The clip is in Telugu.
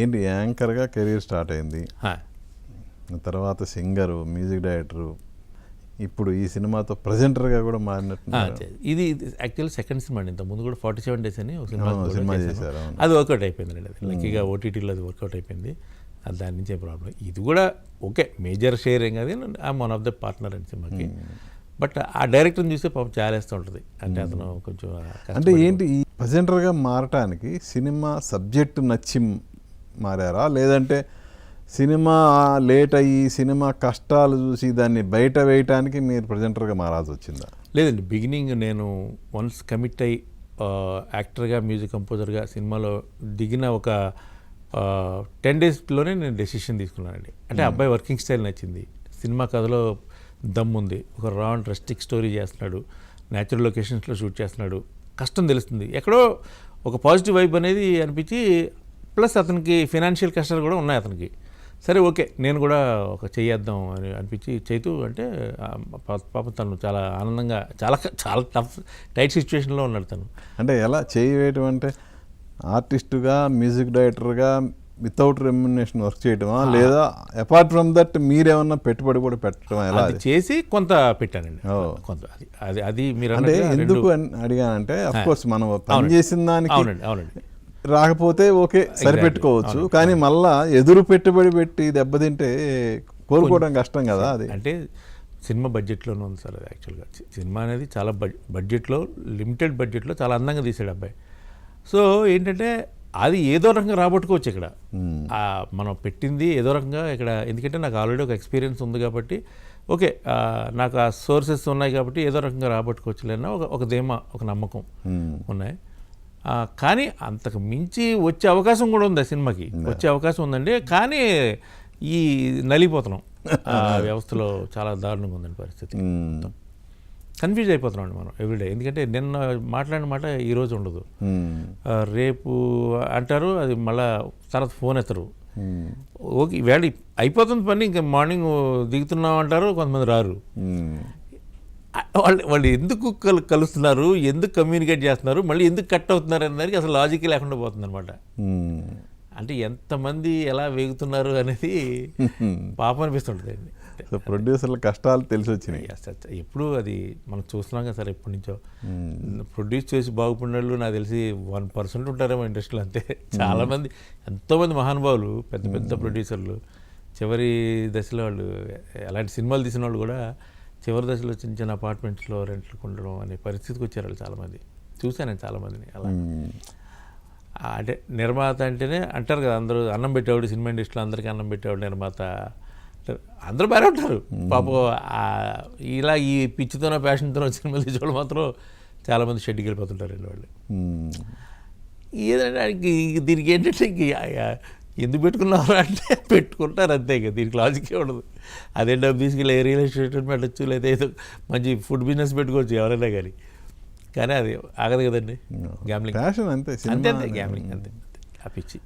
ఏంటి యాంకర్గా కెరీర్ స్టార్ట్ అయింది, తర్వాత సింగరు, మ్యూజిక్ డైరెక్టరు, ఇప్పుడు ఈ సినిమాతో ప్రజెంటర్గా కూడా మారినట్టు. ఇది యాక్చువల్లీ సెకండ్ సినిమా అండి. ఇంత ముందు కూడా 47 Days అని ఒక సినిమా చేశారు. అది వర్కౌట్ అయిపోయింది అండి. అది లక్కీగా ఓటీటీలో అది వర్కౌట్ అయిపోయింది. అది దాని నుంచే ప్రాబ్లం. ఇది కూడా ఓకే, మేజర్ షేర్ ఏం కాదు, I'm one of the partner అండి సినిమాకి. బట్ ఆ డైరెక్టర్ని చూస్తే పాపం చాలేస్తూ ఉంటుంది. అంటే అతను కొంచెం అంటే ఏంటి ఈ ప్రజెంటర్గా మారటానికి సినిమా సబ్జెక్ట్ నచ్చి మారారా, లేదంటే సినిమా లేట్ అయ్యి సినిమా కష్టాలు చూసి దాన్ని బయట వేయటానికి మీరు ప్రజెంటర్గా మారాల్సి వచ్చిందా? లేదండి, బిగినింగ్ నేను వన్స్ కమిట్ అయ్యి యాక్టర్గా, మ్యూజిక్ కంపోజర్గా సినిమాలో దిగిన ఒక 10 daysలోనే నేను డెసిషన్ తీసుకున్నానండి. అంటే అబ్బాయి వర్కింగ్ స్టైల్ నచ్చింది, సినిమా కథలో దమ్ ఉంది, ఒక రా అండ్ రస్టిక్ స్టోరీ చేస్తున్నాడు, న్యాచురల్ లొకేషన్స్లో షూట్ చేస్తున్నాడు, కష్టం తెలుస్తుంది, ఎక్కడో ఒక పాజిటివ్ వైబ్ అనేది అనిపించి, ప్లస్ అతనికి ఫైనాన్షియల్ కష్టాలు కూడా ఉన్నాయి అతనికి. సరే ఓకే, నేను కూడా ఒక చేద్దాం అని అనిపించి చైతు అంటే పాప తను చాలా ఆనందంగా, చాలా చాలా టఫ్ టైట్ సిచ్యువేషన్లో ఉన్నాడు తను. అంటే ఎలా చేయవేయటం అంటే ఆర్టిస్టుగా, మ్యూజిక్ డైరెక్టర్గా వితౌట్ రెమ్యునరేషన్ వర్క్ చేయటమా, లేదా అపార్ట్ ఫ్రమ్ దట్ మీరేమన్నా పెట్టుబడి కూడా పెట్టడమా? ఎలా అది చేసి కొంత పెట్టానండి. కొంత అది మీరు అంటే ఎందుకు అడిగానంటే అఫ్కోర్స్ మనం పనిచేసిన దానికి అవునండి రాకపోతే ఓకే సరిపెట్టుకోవచ్చు, కానీ మళ్ళా ఎదురు పెట్టుబడి పెట్టి దెబ్బతింటే కోలుకోవడం కష్టం కదా. అది అంటే సినిమా బడ్జెట్లోనే ఉంది సార్. అది యాక్చువల్గా సినిమా అనేది చాలా బడ్జెట్లో, లిమిటెడ్ బడ్జెట్లో చాలా అందంగా తీసాడు అబ్బాయి. సో ఏంటంటే అది ఏదో రకంగా రాబట్టుకోవచ్చు ఇక్కడ. మనం పెట్టింది ఏదో రకంగా ఇక్కడ, ఎందుకంటే నాకు ఆల్రెడీ ఒక ఎక్స్పీరియన్స్ ఉంది కాబట్టి ఓకే, నాకు ఆ సోర్సెస్ ఉన్నాయి కాబట్టి ఏదో రకంగా రాబట్టుకోవచ్చులేనా ఒక ధీమా, ఒక నమ్మకం ఉన్నాయి. కానీ అంతకు మించి వచ్చే అవకాశం కూడా ఉంది, ఆ సినిమాకి వచ్చే అవకాశం ఉందండి. కానీ ఈ నలిగిపోతున్నాం ఆ వ్యవస్థలో, చాలా దారుణంగా ఉందండి పరిస్థితి. కన్ఫ్యూజ్ అయిపోతున్నాం అండి మనం ఎవ్రీడే. ఎందుకంటే నిన్న మాట్లాడిన మాట ఈరోజు ఉండదు, రేపు అంటారు, అది మళ్ళా తర్వాత ఫోన్ ఎత్తరు. ఓకే వేళ అయిపోతుంది పని, ఇంకా మార్నింగ్ దిగుతున్నాం అంటారు, కొంతమంది రారు. వాళ్ళు ఎందుకు కలుస్తున్నారు, ఎందుకు కమ్యూనికేట్ చేస్తున్నారు, మళ్ళీ ఎందుకు కట్ అవుతున్నారు అనే దానికి అసలు లాజిక్ లేకుండా పోతుంది అనమాట. అంటే ఎంతమంది ఎలా వేగుతున్నారు అనేది పాపం అనిపిస్తుంటుంది అండి. ప్రొడ్యూసర్ల కష్టాలు తెలిసి వచ్చినాయి. ఎప్పుడు అది మనం చూస్తున్నాం కదా సార్, ఎప్పటి నుంచో ప్రొడ్యూస్ చేసి బాగుపడిన వాళ్ళు నాకు తెలిసి 1% ఉంటారేమో ఇండస్ట్రీలో, అంతే. చాలామంది, ఎంతోమంది మహానుభావులు, పెద్ద పెద్ద ప్రొడ్యూసర్లు చివరి దశలో వాళ్ళు, అలాంటి సినిమాలు తీసిన వాళ్ళు కూడా చివరి దశలో చిన్న చిన్న అపార్ట్మెంట్స్లో రెంట్లకు ఉండడం అనే పరిస్థితికి వచ్చారు వాళ్ళు చాలామంది. చూశాను చాలామందిని అలా. అంటే నిర్మాత అంటేనే అంటారు కదా, అందరూ అన్నం పెట్టేవాడు, సినిమా ఇండస్ట్రీలో అందరికీ అన్నం పెట్టేవాడు నిర్మాత, అందరూ బాగా ఉంటారు పాపం. ఇలా ఈ పిచ్చితోనో ప్యాషన్తోనో సినిమాలు తీసేవాళ్ళు మాత్రం చాలామంది షెడ్కి వెళ్ళిపోతుంటారు వాళ్ళు. ఏదంటే దీనికి ఏంటంటే ఎందుకు పెట్టుకున్నారు అంటే పెట్టుకుంటారు అంతే, ఇక దీనికి లాజికే ఉండదు. అదే డబ్బు తీసుకెళ్ళి రియల్ ఎస్టేట్ పెట్టచ్చు, లేదా ఏదో మంచి ఫుడ్ బిజినెస్ పెట్టుకోవచ్చు ఎవరైనా కానీ అది ఆగదు కదండి. గ్యామ్లింగ్ అంతే, అంతే గ్యామ్లింగ్ అంతే, ఆ పిచ్చి.